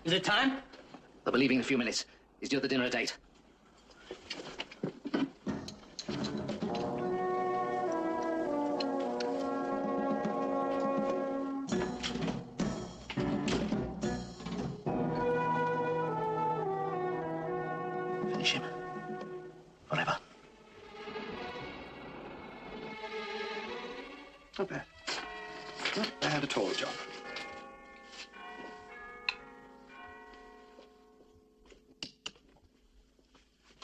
Is it time? They'll be leaving in a few minutes. He's due at the dinner at 8. Finish him. Forever. Not bad. Not bad at all, John.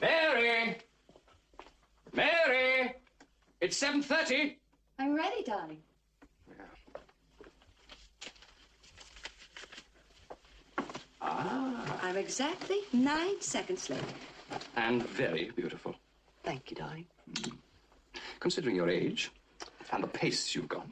Mary! Mary! It's 7:30. I'm ready, darling. I'm exactly 9 seconds late. And very beautiful. Thank you, darling. Considering your age and the pace you've got.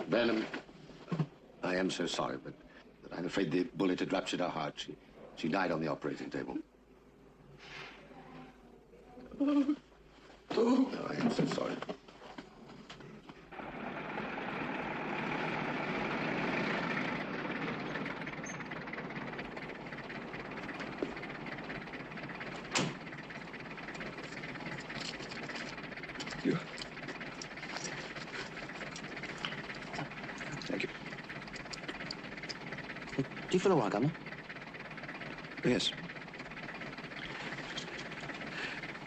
Burnham, I am so sorry, but I'm afraid the bullet had ruptured her heart. She died on the operating table. Oh, I am so sorry. You. Thank you. Do you feel all right, Governor? Yes.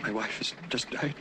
My wife has just died.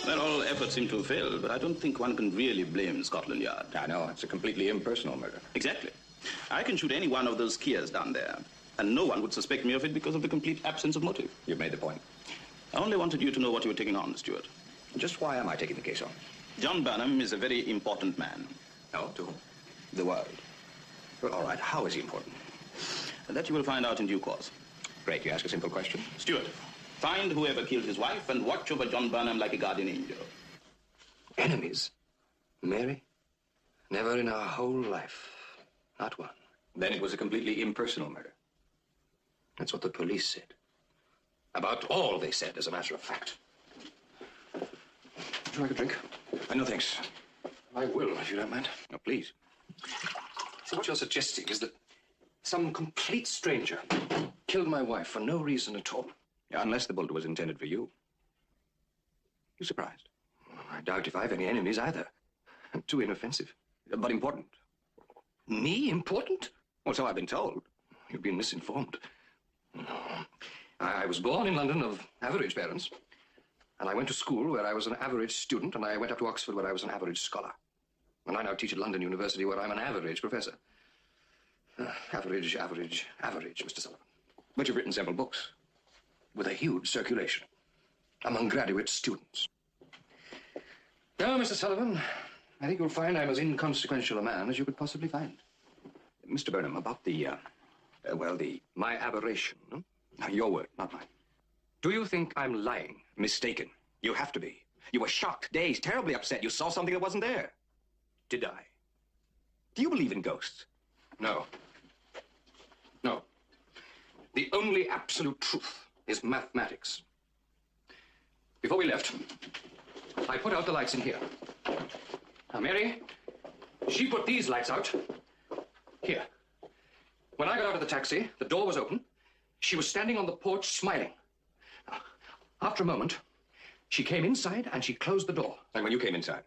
Well, all efforts seem to have failed, but I don't think one can really blame Scotland Yard. I know, it's a completely impersonal murder. Exactly. I can shoot any one of those Kias down there, and no one would suspect me of it because of the complete absence of motive. You've made the point. I only wanted you to know what you were taking on, Stuart. Just why am I taking the case on? John Burnham is a very important man. No, to whom? The world. Well, all right, how is he important? That you will find out in due course. Great, you ask a simple question. Stuart, find whoever killed his wife and watch over John Burnham like a guardian angel. Enemies? Mary? Never in our whole life. Not one. Then it was a completely impersonal murder. That's what the police said. About all they said, as a matter of fact. Would you like a drink? No, thanks. I will, if you don't mind. No, please. So what you're suggesting is that some complete stranger killed my wife for no reason at all. Yeah, unless the bullet was intended for you. You surprised? I doubt if I have any enemies either. I'm too inoffensive. But important. Me important? Well, so I've been told. You've been misinformed. No. I was born in London of average parents, and I went to school where I was an average student, and I went up to Oxford where I was an average scholar. And I now teach at London University where I'm an average professor. Average, Mr. Sullivan. But you've written several books with a huge circulation among graduate students. Now, Mr. Sullivan, I think you'll find I'm as inconsequential a man as you could possibly find. Mr. Burnham, about my aberration. Hmm? Now, your word, not mine. Do you think I'm lying, mistaken? You have to be. You were shocked, dazed, terribly upset. You saw something that wasn't there. Did I? Do you believe in ghosts? No. No. The only absolute truth is mathematics. Before we left, I put out the lights in here. Now, Mary, she put these lights out here. When I got out of the taxi, the door was open. She was standing on the porch smiling. Now, after a moment, she came inside and she closed the door. And when you came inside?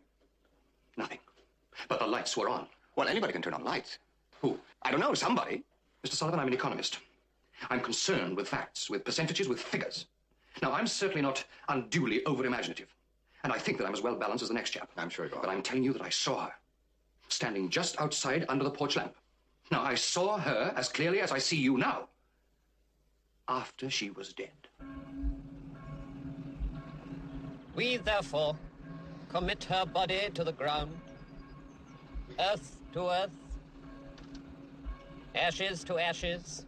Nothing. But the lights were on. Well, anybody can turn on lights. Who? I don't know, somebody. Mr. Sullivan, I'm an economist. I'm concerned with facts, with percentages, with figures. Now, I'm certainly not unduly over-imaginative. And I think that I'm as well-balanced as the next chap. I'm sure you are. But I'm telling you that I saw her, standing just outside under the porch lamp. Now, I saw her as clearly as I see you now, after she was dead. We, therefore, commit her body to the ground, earth to earth, ashes to ashes,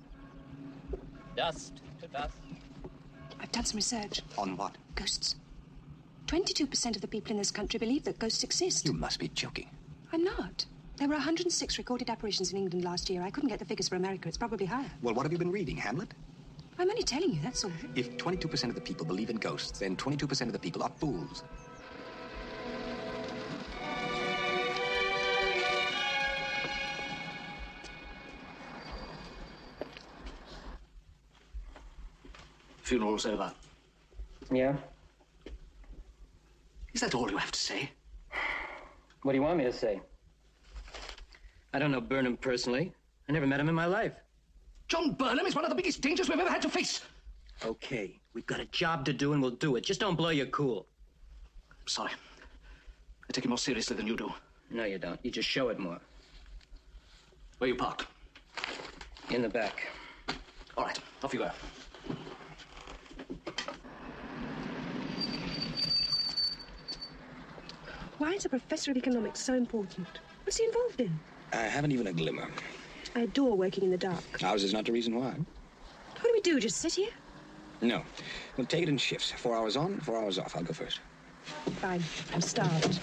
dust to dust. I've done some research. On what? Ghosts. 22% of the people in this country believe that ghosts exist. You must be joking. I'm not. There were 106 recorded apparitions in England last year. I couldn't get the figures for America. It's probably higher. Well, what have you been reading, Hamlet? I'm only telling you, that's all. If 22% of the people believe in ghosts, then 22% of the people are fools. Funeral's over. Yeah? Is that all you have to say? What do you want me to say? I don't know Burnham personally. I never met him in my life. John Burnham is one of the biggest dangers we've ever had to face. Okay, we've got a job to do and we'll do it. Just don't blow your cool. I'm sorry. I take it more seriously than you do. No, you don't. You just show it more. Where you parked? In the back. All right, off you go. Why is a professor of economics so important? What's he involved in? I haven't even a glimmer. I adore working in the dark. Ours is not the reason why. What do we do, just sit here? No. We'll take it in shifts. 4 hours on, 4 hours off. I'll go first. Fine. I'm starved.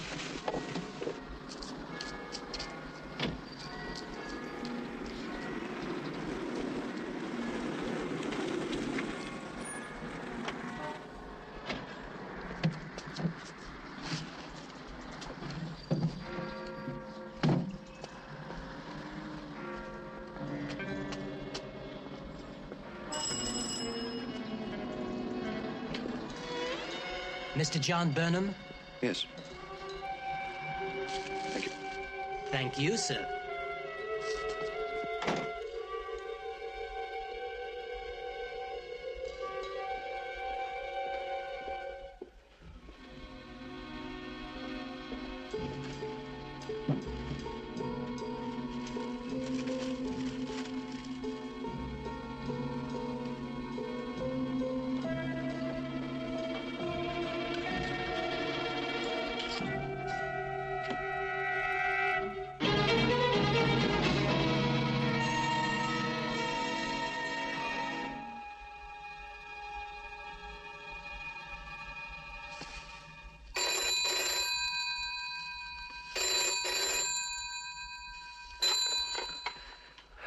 Mr. John Burnham? Yes. Thank you. Thank you, sir.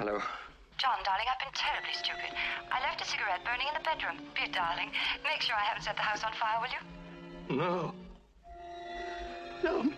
Hello. John, darling, I've been terribly stupid. I left a cigarette burning in the bedroom. Be a darling. Make sure I haven't set the house on fire, will you? No. No.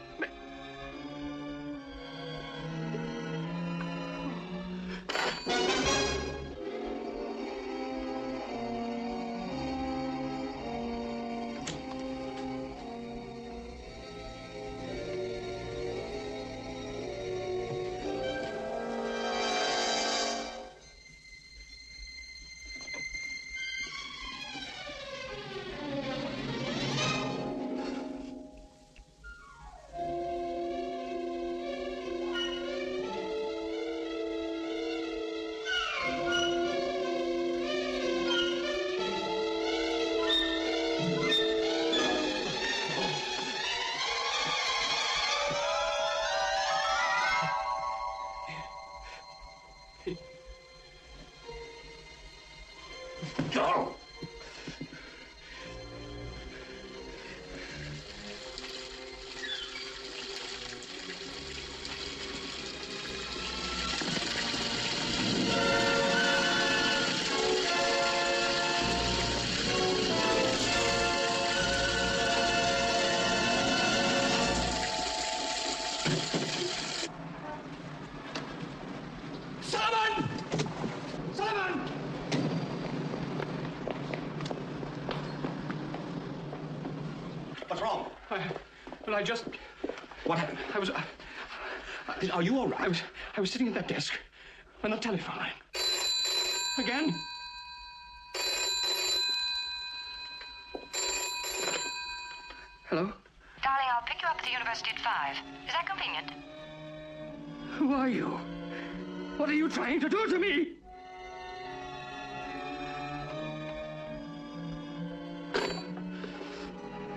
No! Sullivan! Sullivan! What's wrong? I just... What happened? I was... Are you all right? I was sitting at that desk when the telephone rang. Again. Hello? Darling, I'll pick you up at the university at 5. Is that convenient? Who are you? What are you trying to do to me?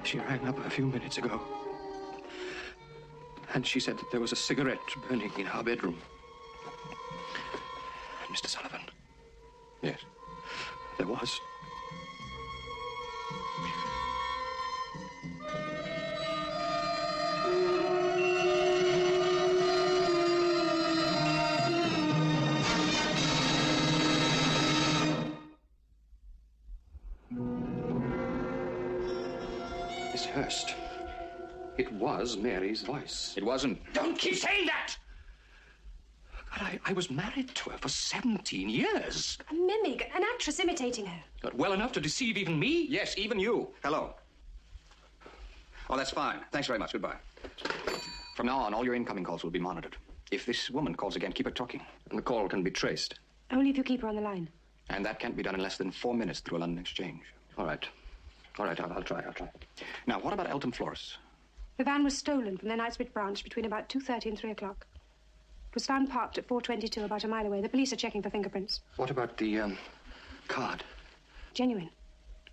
She rang up a few minutes ago. And she said that there was a cigarette burning in our bedroom. And Mr. Sullivan. Yes, there was. Miss Hurst. It was Mary's voice. It wasn't. Don't keep saying that! God, I was married to her for 17 years. A mimic, an actress imitating her. Not well enough to deceive even me? Yes, even you. Hello. Oh, that's fine. Thanks very much. Goodbye. From now on, all your incoming calls will be monitored. If this woman calls again, keep her talking. And the call can be traced. Only if you keep her on the line. And that can't be done in less than 4 minutes through a London exchange. All right. All right, I'll try. Now, what about Elton Flores? The van was stolen from the Knightsbridge branch between about 2:30 and 3 o'clock. It was found parked at 422, about a mile away. The police are checking for fingerprints. What about the, card? Genuine.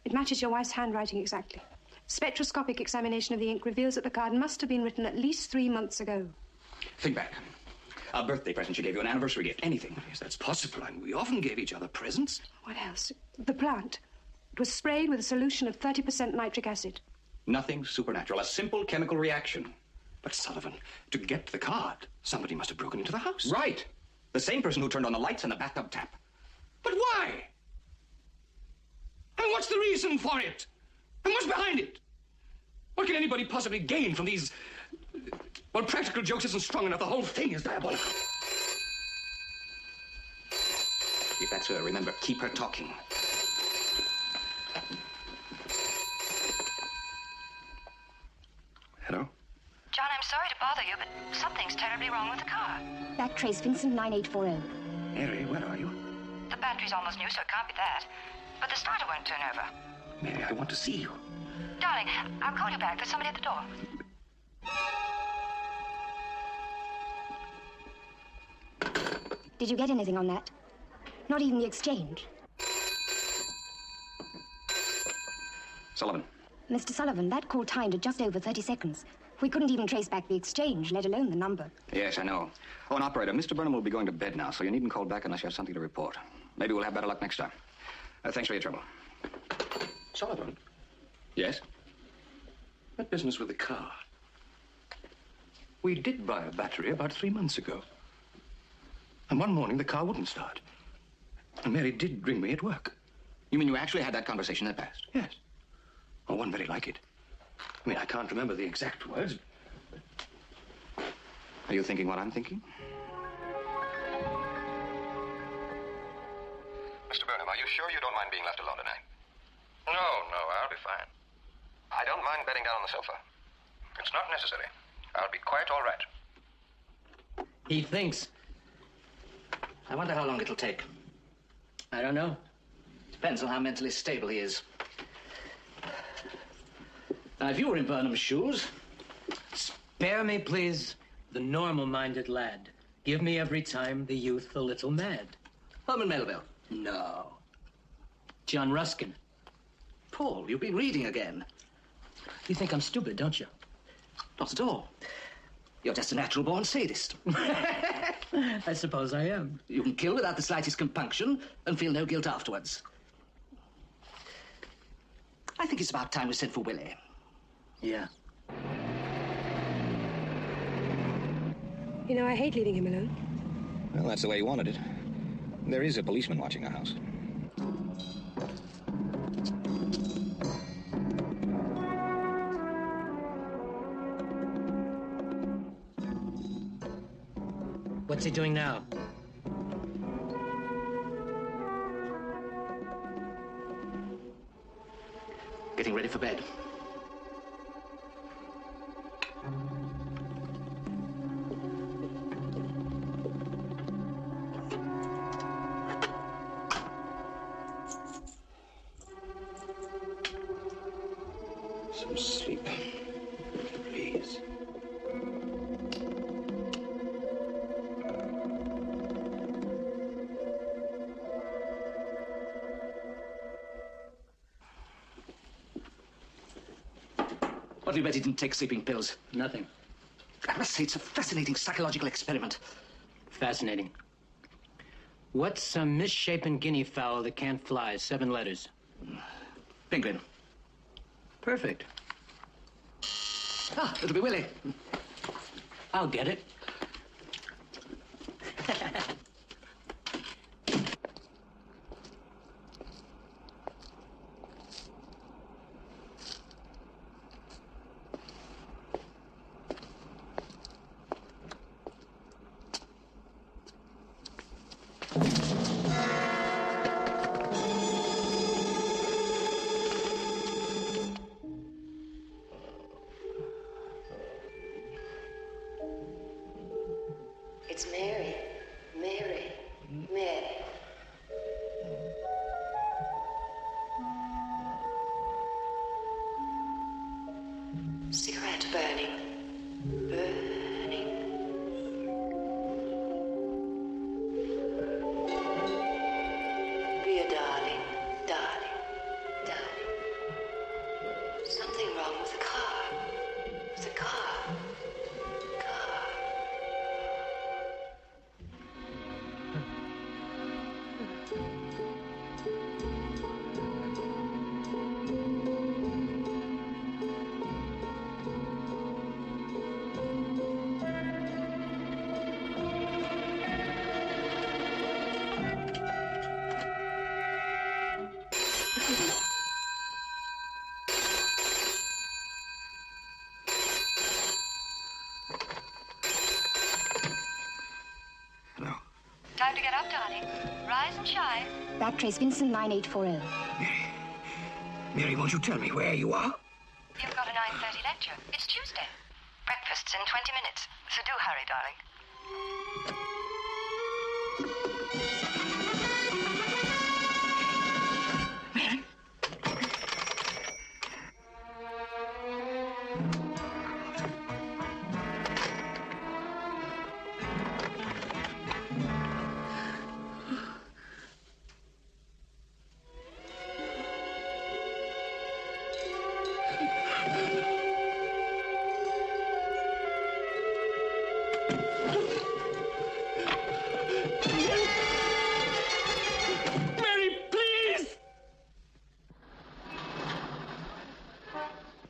It matches your wife's handwriting exactly. Spectroscopic examination of the ink reveals that the card must have been written at least 3 months ago. Think back. A birthday present she gave you, an anniversary gift, anything. Yes, that's possible, and we often gave each other presents. What else? The plant. It was sprayed with a solution of 30% nitric acid. Nothing supernatural. A simple chemical reaction. But, Sullivan, to get the card, somebody must have broken into the house. Right. The same person who turned on the lights and the bathtub tap. But why? And what's the reason for it? And what's behind it? What can anybody possibly gain from these... Well, practical jokes isn't strong enough. The whole thing is diabolical. If that's her, remember, keep her talking. Hello? John, I'm sorry to bother you, but something's terribly wrong with the car. Backtrace Vincent 9840. Mary, where are you? The battery's almost new, so it can't be that. But the starter won't turn over. Mary, I want to see you. Darling, I'll call you back. There's somebody at the door. Did you get anything on that? Not even the exchange. Sullivan. Mr. Sullivan, that call timed at just over 30 seconds. We couldn't even trace back the exchange, let alone the number. Yes, I know. Oh, and operator, Mr. Burnham will be going to bed now, so you needn't call back unless you have something to report. Maybe we'll have better luck next time. Thanks for your trouble. Sullivan? Yes? That business with the car. We did buy a battery about 3 months ago. And one morning, the car wouldn't start. And Mary did ring me at work. You mean you actually had that conversation in the past? Yes. Or one very like it. I mean, I can't remember the exact words. Are you thinking what I'm thinking? Mr. Burnham, are you sure you don't mind being left alone tonight? No, I'll be fine. I don't mind bedding down on the sofa. It's not necessary. I'll be quite all right. He thinks. I wonder how long it'll take. I don't know. Depends on how mentally stable he is. Now, if you were in Burnham's shoes... Spare me, please, the normal-minded lad. Give me every time the youth a little mad. Herman Melville. No. John Ruskin. Paul, you've been reading again. You think I'm stupid, don't you? Not at all. You're just a natural-born sadist. I suppose I am. You can kill without the slightest compunction and feel no guilt afterwards. I think it's about time we sent for Willie. Yeah. You know, I hate leaving him alone. Well, that's the way you wanted it. There is a policeman watching the house. What's he doing now? Getting ready for bed. Some sleep, please. What do you bet he didn't take sleeping pills? Nothing. I must say, it's a fascinating psychological experiment. Fascinating. What's a misshapen guinea fowl that can't fly? 7 letters. Penguin. Perfect. Ah, it'll be Willie. I'll get it. It's Mary. Mary. Mary. Cigarette burning. Burning. Dear darling. Darling. Darling. Something wrong with the car. With the car. Car. Time to get up, darling. Rise and shine. Backtrace Vincent 9840. Mary, won't you tell me where you are? You've got a 9:30 lecture. It's Tuesday. Breakfast's in 20 minutes. So do hurry, darling.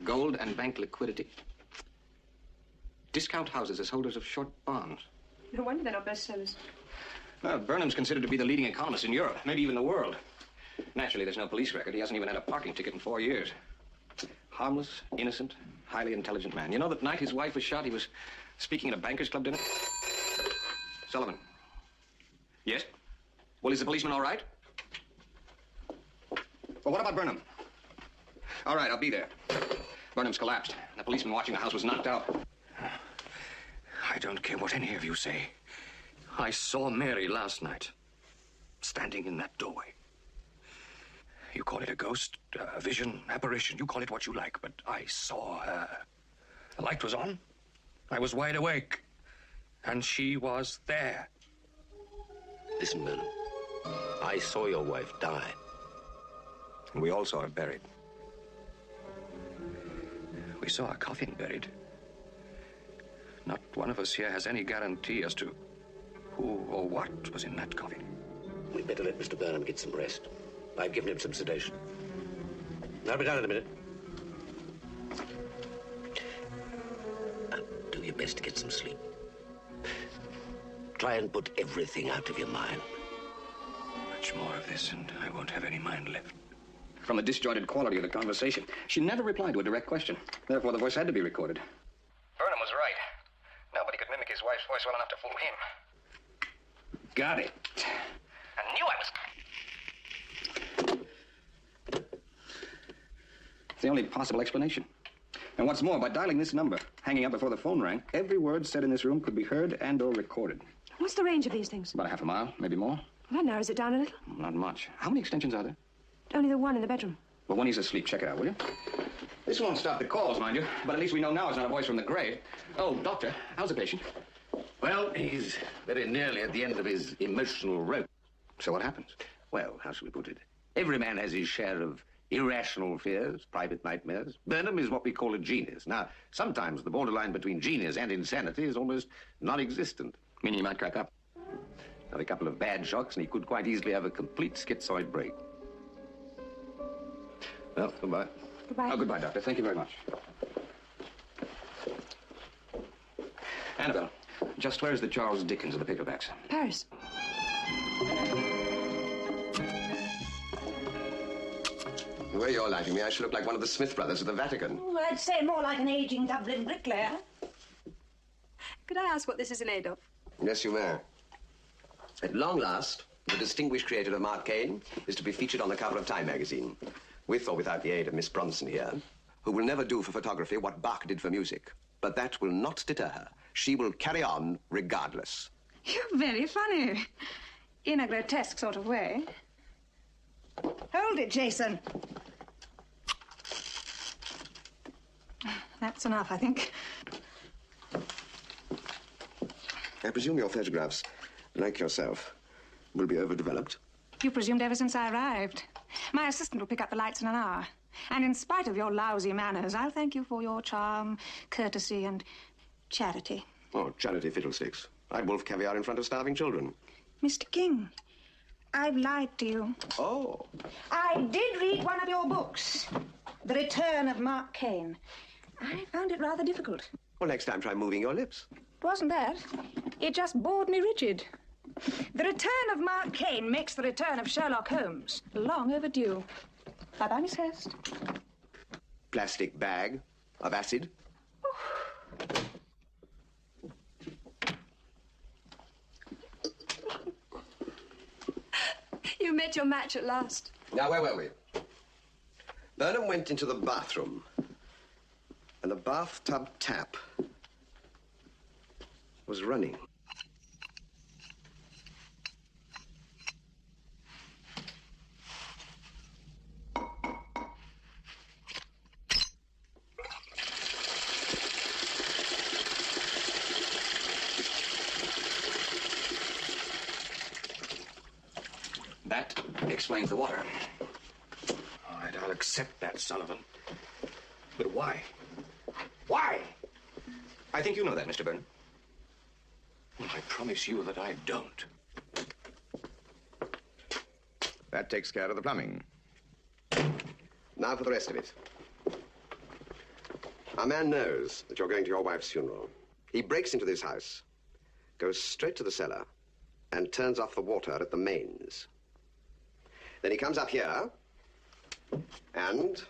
Gold and bank liquidity. Discount houses as holders of short bonds. No wonder they're not bestsellers. Well, Burnham's considered to be the leading economist in Europe, maybe even the world. Naturally, there's no police record. He hasn't even had a parking ticket in 4 years. Harmless, innocent, highly intelligent man. You know, that night his wife was shot, he was speaking at a bankers club dinner? Sullivan. Yes? Well, is the policeman all right? Well, what about Burnham? All right, I'll be there. Burnham's collapsed. The policeman watching the house was knocked out. I don't care what any of you say. I saw Mary last night, standing in that doorway. You call it a ghost, a vision, apparition, you call it what you like, but I saw her. The light was on. I was wide awake. And she was there. Listen, Burnham. I saw your wife die. And we all saw her buried. We saw a coffin buried. Not one of us here has any guarantee as to who or what was in that coffin. We'd better let Mr. Burnham get some rest. I've given him some sedation. I'll be down in a minute. Now, do your best to get some sleep. Try and put everything out of your mind. Much more of this, and I won't have any mind left. From the disjointed quality of the conversation, she never replied to a direct question. Therefore, the voice had to be recorded. Burnham was right. Nobody could mimic his wife's voice well enough to fool him. Got it. I knew I was... It's the only possible explanation. And what's more, by dialing this number, hanging up before the phone rang, every word said in this room could be heard and or recorded. What's the range of these things? About a half a mile, maybe more. Well, that narrows it down a little. Not much. How many extensions are there? Only the one in the bedroom. Well, when he's asleep, check it out, will you? This won't stop the calls, mind you, but at least we know now it's not a voice from the grave. Oh, doctor, how's the patient? Well, he's very nearly at the end of his emotional rope. So what happens? Well, how shall we put it? Every man has his share of irrational fears, private nightmares. Burnham is what we call a genius. Now, sometimes the borderline between genius and insanity is almost non-existent. Meaning he might crack up? Have a couple of bad shocks, and he could quite easily have a complete schizoid break. Well, goodbye. Goodbye. Oh, goodbye, Doctor. Thank you very much. Annabelle, just where is the Charles Dickens of the paperbacks? Paris. The way you're lighting me, I should look like one of the Smith brothers of the Vatican. Oh, I'd say more like an aging Dublin bricklayer. Could I ask what this is in aid of? Yes, you may. At long last, the distinguished creator of Mark Caine is to be featured on the cover of Time magazine, with or without the aid of Miss Bronson here, who will never do for photography what Bach did for music. But that will not deter her. She will carry on regardless. You're very funny. In a grotesque sort of way. Hold it, Jason. That's enough, I think. I presume your photographs, like yourself, will be overdeveloped. You presumed ever since I arrived. My assistant will pick up the lights in an hour. And in spite of your lousy manners, I'll thank you for your charm, courtesy, and charity. Oh, charity fiddlesticks. I'd wolf caviar in front of starving children. Mr. King, I've lied to you. Oh. I did read one of your books, The Return of Mark Caine. I found it rather difficult. Well, next time try moving your lips. It wasn't that. It just bored me rigid. The Return of Mark Caine makes the return of Sherlock Holmes. Long overdue. Bye-bye, Miss Hurst. Plastic bag of acid. You met your match at last. Now, where were we? Burnham went into the bathroom, and the bathtub tap was running. That explains the water. All right, I'll accept that, Sullivan. But why? Why? I think you know that, Mr. Burnham. Well, I promise you that I don't. That takes care of the plumbing. Now for the rest of it. Our man knows that you're going to your wife's funeral. He breaks into this house, goes straight to the cellar, and turns off the water at the mains. Then he comes up here and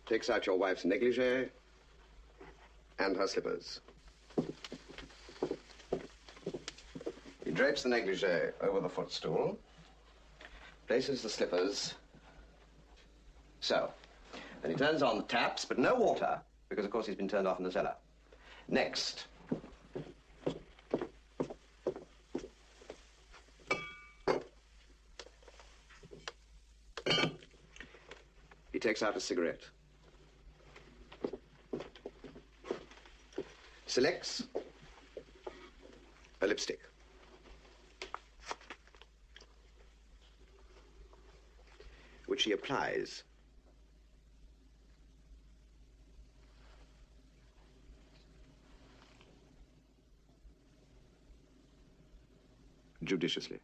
takes out your wife's negligee and her slippers. He drapes the negligee over the footstool, places the slippers so. Then he turns on the taps, but no water, because of course he's been turned off in the cellar. Next. He takes out a cigarette. Selects a lipstick. Which he applies judiciously.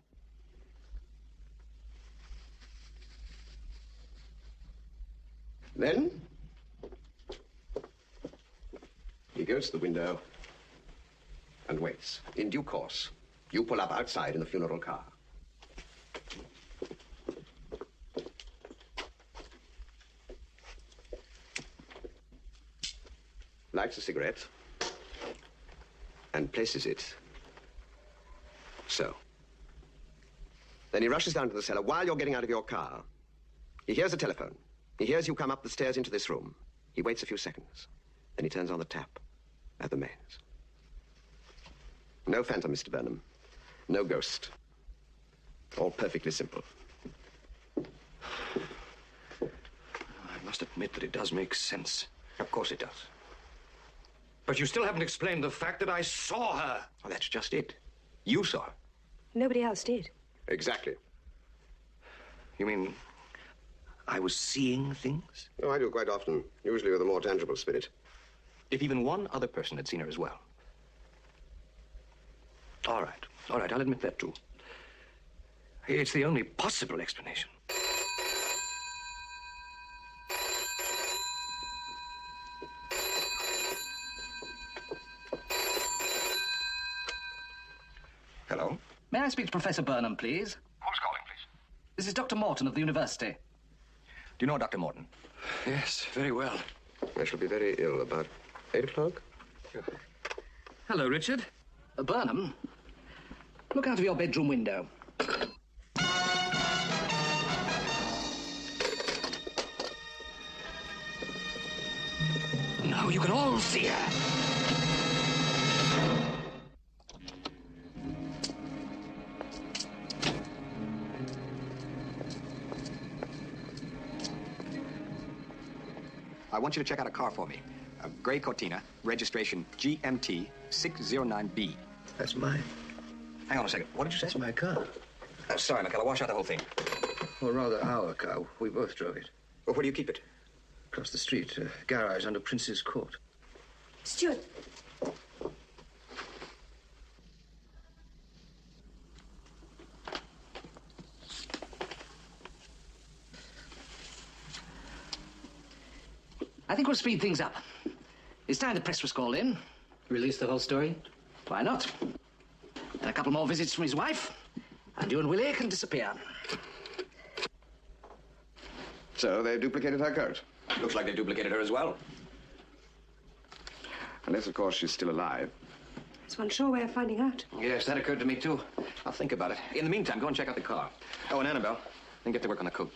Then he goes to the window and waits. In due course, you pull up outside in the funeral car. Lights a cigarette and places it so. Then he rushes down to the cellar. While you're getting out of your car, he hears a telephone. He hears you come up the stairs into this room. He waits a few seconds. Then he turns on the tap at the mains. No phantom, Mr. Burnham. No ghost. All perfectly simple. I must admit that it does make sense. Of course it does. But you still haven't explained the fact that I saw her. Well, that's just it. You saw her. Nobody else did. Exactly. You mean I was seeing things? Oh, I do quite often. Usually with a more tangible spirit. If even one other person had seen her as well. All right, I'll admit that too. It's the only possible explanation. Hello? May I speak to Professor Burnham, please? Who's calling, please? This is Dr. Morton of the university. Do you know Dr. Morton? Yes, very well. I shall be very ill about 8 o'clock. Hello, Richard. Burnham, look out of your bedroom window. Now you can all see her. I want you to check out a car for me. A gray Cortina, registration GMT 609B. That's mine. Hang on a second. What did you say? That's my car. Sorry, McKellar. Wash out the whole thing. Or rather, our car. We both drove it. Well, where do you keep it? Across the street, garage under Prince's Court. Stuart. I think we'll speed things up. It's time the press was called in. Release the whole story? Why not? And a couple more visits from his wife, and you and Willie can disappear. So they've duplicated her coat. Looks like they duplicated her as well. Unless, of course, she's still alive. It's one sure way of finding out. Yes, that occurred to me, too. I'll think about it. In the meantime, go and check out the car. Oh, and Annabelle, then get to work on the coat.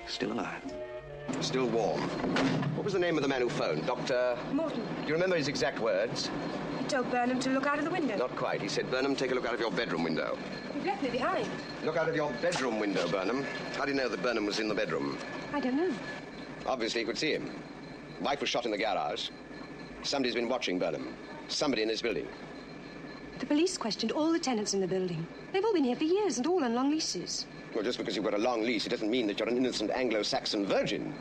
Still alive. Still warm. What was the name of the man who phoned? Dr. Morton. Do you remember his exact words? He told Burnham to look out of the window. Not quite. He said, Burnham, take a look out of your bedroom window. You've left me behind. Look out of your bedroom window, Burnham. How do you know that Burnham was in the bedroom? I don't know. Obviously, he could see him. Wife was shot in the garage. Somebody's been watching Burnham. Somebody in this building. The police questioned all the tenants in the building. They've all been here for years and all on long leases. Well, just because you've got a long lease, it doesn't mean that you're an innocent Anglo-Saxon virgin.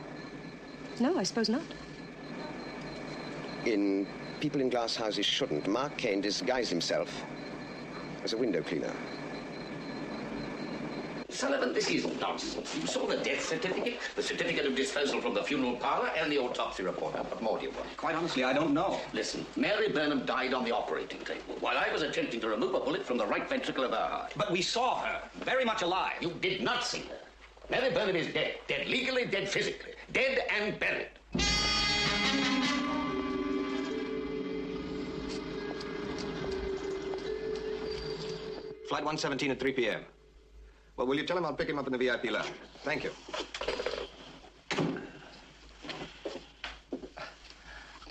No, I suppose not. In People in Glass Houses Shouldn't, Mark Caine disguised himself as a window cleaner. Sullivan, this is nonsense. You saw the death certificate, the certificate of disposal from the funeral parlor, and the autopsy report. What more do you want? Quite honestly, I don't know. Listen, Mary Burnham died on the operating table while I was attempting to remove a bullet from the right ventricle of her heart. But we saw her, very much alive. You did not see her. Mary Burnham is dead. Dead legally, dead physically. Dead and buried. Flight 117 at 3 p.m. Well, will you tell him I'll pick him up in the VIP lounge? Thank you.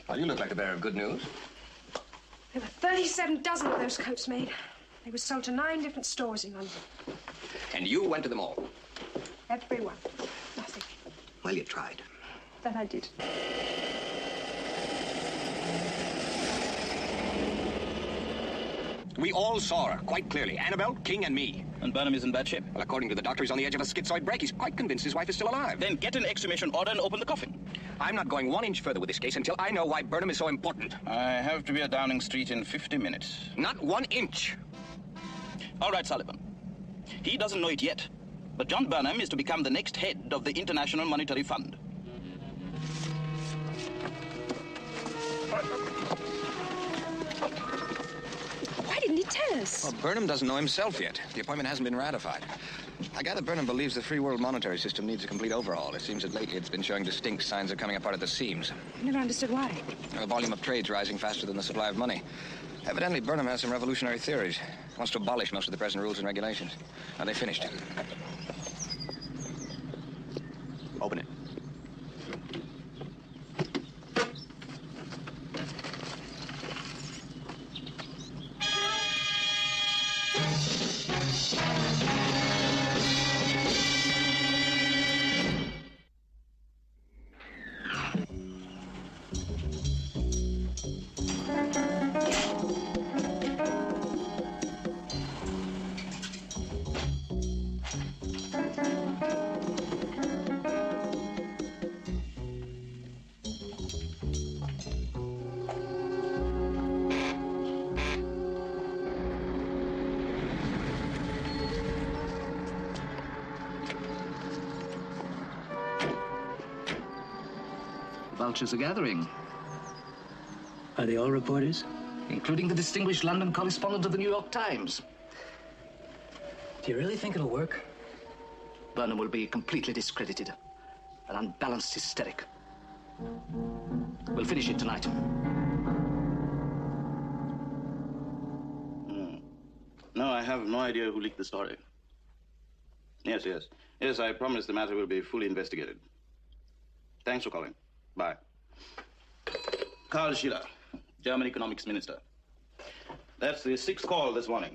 Well, you look like the bearer of good news. There were 37 dozen of those coats made. They were sold to 9 different stores in London. And you went to them all? Every one. Nothing. Well, you tried. That I did. We all saw her, quite clearly. Annabelle, King, and me. And Burnham is in bad shape? Well, according to the doctor, he's on the edge of a schizoid break. He's quite convinced his wife is still alive. Then get an exhumation order and open the coffin. I'm not going 1 inch further with this case until I know why Burnham is so important. I have to be at Downing Street in 50 minutes. Not 1 inch. All right, Sullivan. He doesn't know it yet, But John Burnham is to become the next head of the International Monetary Fund. Why didn't he tell us? Well, Burnham doesn't know himself yet. The appointment hasn't been ratified. I gather Burnham believes the free world monetary system needs a complete overhaul. It seems that lately it's been showing distinct signs of coming apart at the seams. I never understood why. The volume of trade's rising faster than the supply of money. Evidently, Burnham has some revolutionary theories. He wants to abolish most of the present rules and regulations. Now, they finished. Open it. Vultures are gathering. Are they all reporters? Including the distinguished London correspondent of the New York Times. Do you really think it'll work? Burnham will be completely discredited. An unbalanced hysteric. We'll finish it tonight. No, I have no idea who leaked the story. Yes, I promise the matter will be fully investigated. Thanks for calling. Bye. Karl Schiller, German Economics Minister. That's the 6th call this morning,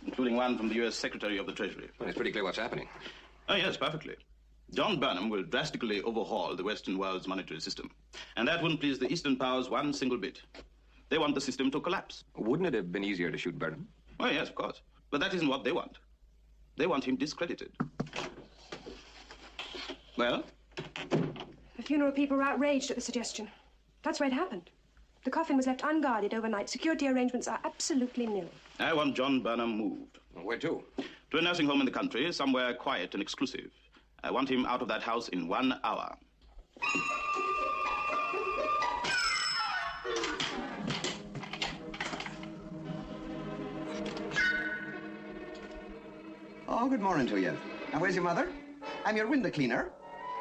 including one from the U.S. Secretary of the Treasury. Well, it's pretty clear what's happening. Oh, yes, perfectly. John Burnham will drastically overhaul the Western world's monetary system. And that wouldn't please the Eastern powers one single bit. They want the system to collapse. Wouldn't it have been easier to shoot Burnham? Oh, yes, of course. But that isn't what they want. They want him discredited. Well? The funeral people were outraged at the suggestion. That's where it happened. The coffin was left unguarded overnight. Security arrangements are absolutely nil. I want John Burnham moved. Where to? To a nursing home in the country, somewhere quiet and exclusive. I want him out of that house in 1 hour. Oh, good morning to you. Now, where's your mother? I'm your window cleaner.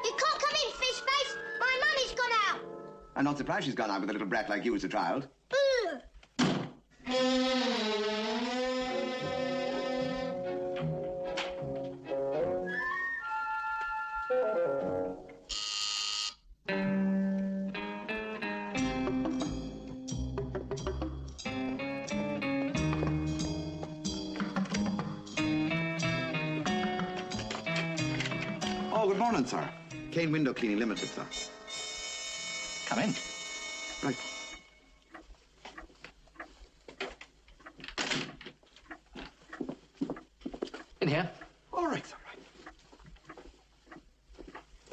You can't come in, fish face. My money's gone out. I'm not surprised she's gone out with a little brat like you as a child. Oh, good morning, sir. Kane Window Cleaning Limited, sir. Come in. Right. In here. All right, sir. Right.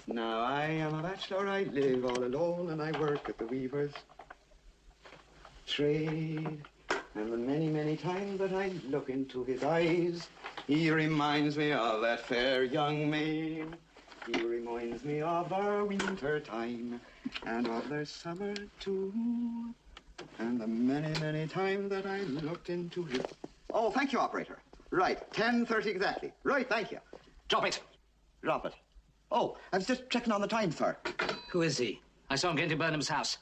Now, I am a bachelor. I live all alone, and I work at the weaver's trade. And the many, many times that I look into his eyes, he reminds me of that fair young maid. He reminds me of our winter time and of their summer too. And the many, many times that I looked into his... Oh, thank you, operator. Right, 10:30 exactly. Right, thank you. Drop it. Drop it. Oh, I was just checking on the time, sir. Who is he? I saw him get into Burnham's house.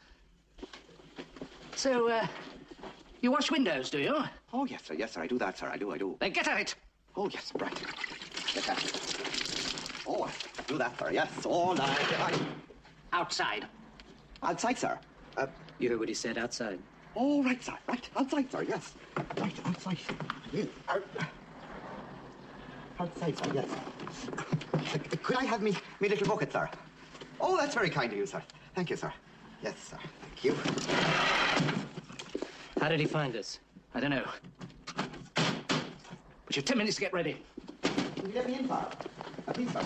So, you wash windows, do you? Oh, yes, sir. Yes, sir. I do that, sir. I do. Then get at it. Oh, yes, right. Get at it. Oh, I do that, sir. Yes, all night. Outside. Outside, sir. You heard what he said, outside. Oh, right, sir. Right. Outside, sir. Yes. Right, outside. Yes. Outside, sir. Yes. Could I have me little bucket, sir? Oh, that's very kind of you, sir. Thank you, sir. Yes, sir. Thank you. How did he find us? I don't know. But you've 10 minutes to get ready. Can you get me in, sir? Please, sir.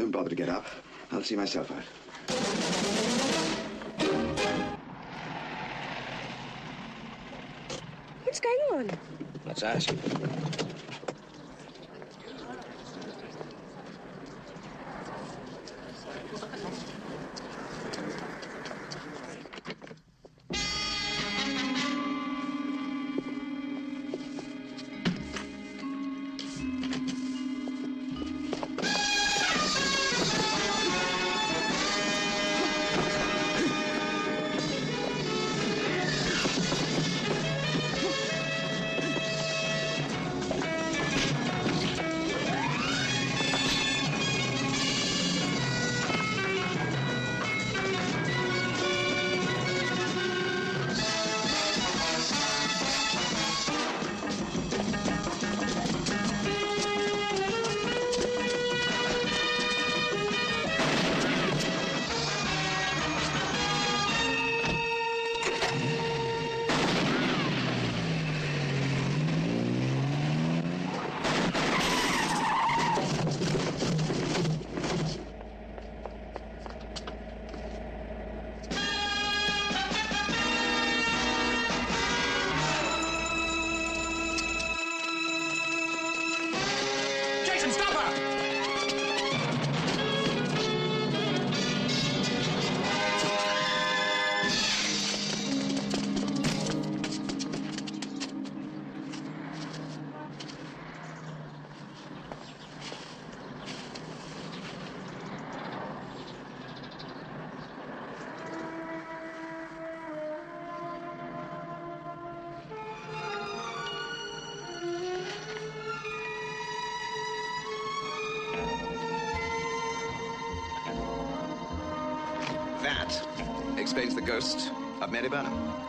don't bother to get up. I'll see myself out. What's going on? Let's ask. That explains the ghost of Mary Burnham.